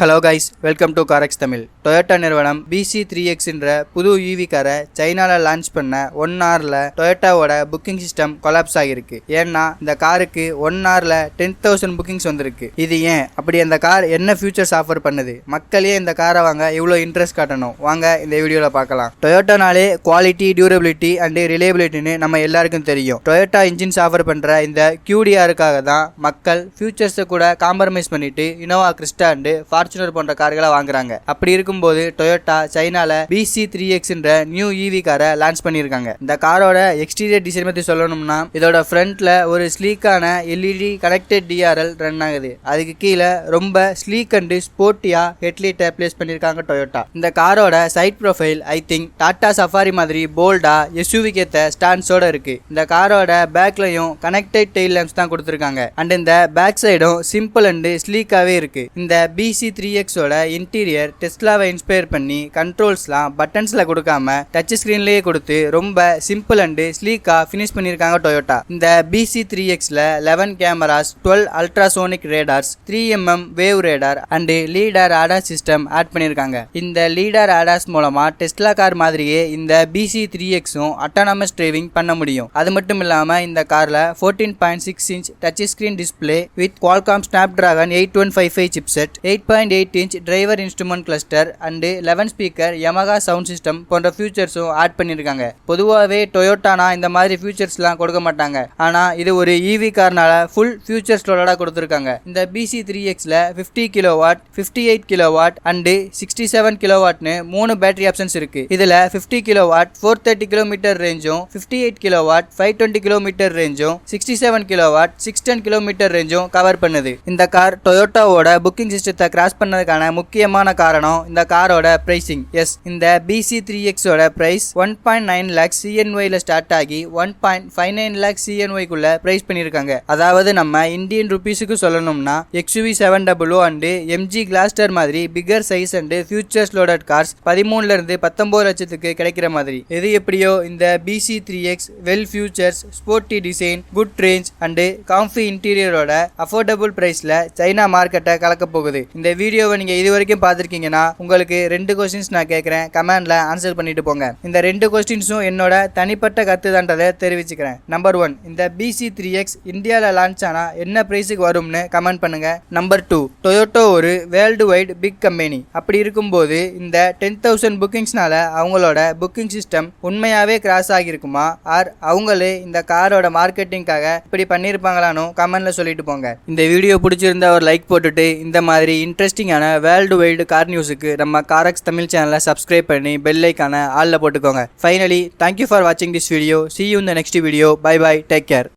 Hello guys, welcome to காரெக்ஸ் Tamil. Toyota நிறுவனம் BC3X என்ற புது EV காரை சைனாவில் லான்ச் பண்ண 1 ஹவரில் டொயோட்டாவோட புக்கிங் சிஸ்டம் கொலாப்ஸ் ஆகிருக்கு. ஏன்னா இந்த காருக்கு 1 ஹவரில் 10,000 புக்கிங்ஸ் வந்திருக்கு. இது ஏன் அப்படி? அந்த கார் என்ன ஃபியூச்சர்ஸ் ஆஃபர் பண்ணுது? மக்களே இந்த காரை வாங்க இவ்வளோ இன்ட்ரெஸ்ட் காட்டணும். வாங்க இந்த வீடியோவில் பார்க்கலாம். டொயோட்டானாலே குவாலிட்டி, டியூரபிலிட்டி அண்ட் ரிலையபிலிட்டின்னு நம்ம எல்லாருக்கும் தெரியும். டொயோட்டா இன்ஜின்ஸ் ஆஃபர் பண்ணுற இந்த QDRக்காக தான் மக்கள் ஃபியூச்சர்ஸை கூட காம்ப்ரமைஸ் பண்ணிட்டு இனோவா கிறிஸ்டா அண்ட் ஃபார்ச்சுனர் போன்ற கார்களை வாங்குறாங்க. அப்படி இருக்கும்போது டொயோட்டா சைனால BC3X என்ற நியூ EV காரை லான்ச் பண்ணியிருக்காங்க. இந்த காரோட எக்ஸ்டீரியர் டிசைன் பத்தி சொல்லணும்னா, இதோட ஃப்ரண்ட்ல ஒரு ஸ்லீக்கான LED கனெக்டட் DRL ரன் ஆகுது. அதுக்கு கீழே ரொம்ப ஸ்லீக் அண்ட் ஸ்போர்ட்டியா ஹெட்லைட்டை பிளேஸ் பண்ணியிருக்காங்க டொயோட்டா. இந்த காரோட side profile I think Tata Safari மாதிரி போல்டா SUV கேத்த ஸ்டாண்ட்ஸோட இருக்கு. இந்த காரோட பேக்லயும் கனெக்டட் டெயில் லேம்ப்ஸ் தான் கொடுத்திருக்காங்க. அண்ட் இந்த பேக் சைடும் சிம்பிள் அண்ட் ஸ்லீக்காவே இருக்கு. இந்த BC3X ஓட இன்டீரியர் டெஸ்லாவை இன்ஸ்பயர் பண்ணி கண்ட்ரோல்ஸ்லாம் பட்டன்ஸ்ல கொடுக்காம டச் ஸ்கிரீன்லயே கொடுத்து ரொம்ப சிம்பிள் அண்ட் ஸ்லீக்கா ஃபினிஷ் பண்ணியிருக்காங்க டொயோட்டா. இந்த BC3Xல 11 cameras, 12 ultrasonic radars, 3mm wave radar and lidar ADAS system add பண்ணியிருக்காங்க. இந்த லீடர் ஆடாஸ் மூலமா டெஸ்லா கார் மாதிரியே இந்த BC3Xம் அட்டானமஸ் டிரைவிங் பண்ண முடியும். அது மட்டும் இல்லாம இந்த கார்ல 14.6 inch touch screen display with Qualcomm Snapdragon 8155 chipset, 8.8 inch driver instrument cluster and 11 speaker Yamaha sound system போன்ற ஃபியூச்சர்ஸும் ஆட் பண்ணியிருக்காங்க. பொதுவாகவே டொயோட்டானா இந்த மாதிரி ஃபியூச்சர்ஸ்லாம் கொடுக்க மாட்டாங்க. ஆனா இது ஒரு EV கார்னால ஃபுல் ஃபியூச்சர்ஸ் லோடா கொடுத்துருக்காங்க. இந்த BC3Xல 50 கிலோவாட், 58 கிலோவாட் அண்ட் 67 கிலோவாட்னு 3 பேட்டரி ஆப்ஷன்ஸ் இருக்கு. இதுல 50 கிலோவாட் 430 கிலோமீட்டர் ரேஞ்சும், 58 கிலோவாட் 520 கிலோமீட்டர் ரேஞ்சும், 67 கிலோவாட் 610 கிலோமீட்டர் ரேஞ்சும் கவர் பண்ணுது. இந்த கார் டொயோட்டாவோட புக்கிங் சிஸ்டத்தை கிராஸ் பண்ணதுக்கான முக்கியமான காரணம் இந்த காரோட பிரைசிங். எஸ், இந்த BC3X ஓட பிரைஸ் 1.9 lakh CNYல ஸ்டார்ட் ஆகி 1.59 lakh CNY குள்ள பிரைஸ் பண்ணிருக்காங்க. அதாவது நம்ம இந்தியன் ருபீஸுக்கு சொல்லணும்னா XUV700 அண்ட் MG கிளாஸ்டர் மாதிரி bigger size and features loaded cars 13 இருந்து 19 லட்சத்துக்கு கிடைக்கிற மாதிரி. எது எப்படியோ இந்த BC3X well features, sporty design, good range and comfy இன்டீரியரோட அஃபோர்டபுள் பிரைஸ்ல சைனா மார்க்கெட்டை கலக்க போகுது. இந்த வீடியோவை நீங்க இது வரைக்கும் பார்த்திருக்கீங்கன்னா உங்களுக்கு 2 கொஸ்டின்ஸ் நான் கேட்கிறேன். கமெண்ட்ல ஆன்சர் பண்ணிட்டு போங்க. இந்த 2 கொஸ்டின்ஸும் என்னோட தனிப்பட்ட கருத்து தான்றதை தெரிவிச்சுக்கிறேன். நம்பர் 1, இந்த BC3X இந்தியாவில் லான்ச் ஆனா என்ன பிரைஸுக்கு வரும்னு கமெண்ட் பண்ணுங்க. நம்பர் 2, டொயோட்டா ஒரு வேர்ல்டு வைட் பிக் கம்பெனி. அப்படி இருக்கும்போது இந்த 10,000 புக்கிங்ஸ்னால அவங்களோட புக்கிங் சிஸ்டம் உண்மையாவே கிராஸ் ஆகிருக்குமா, ஆர் அவங்களே இந்த காரோட மார்க்கெட்டிங்காக இப்படி பண்ணிருப்பாங்களான்னு கமெண்ட்ல சொல்லிட்டு போங்க. இந்த வீடியோ பிடிச்சிருந்தா ஒரு லைக் போட்டுட்டு இந்த மாதிரி இன்ட்ரெஸ்டிங்கான வேர்ல்டு வைடு கார் நியூஸுக்கு நம்ம காரெக்ஸ் தமிழ் சேனலை சப்ஸ்கிரைப் பண்ணி பெல் ஐக்கான ஆல்ல போட்டுக்கோங்க. ஃபைனலி, தேங்க்யூ ஃபார் வாட்சிங் this video. See you in the next video. Bye bye. Take care.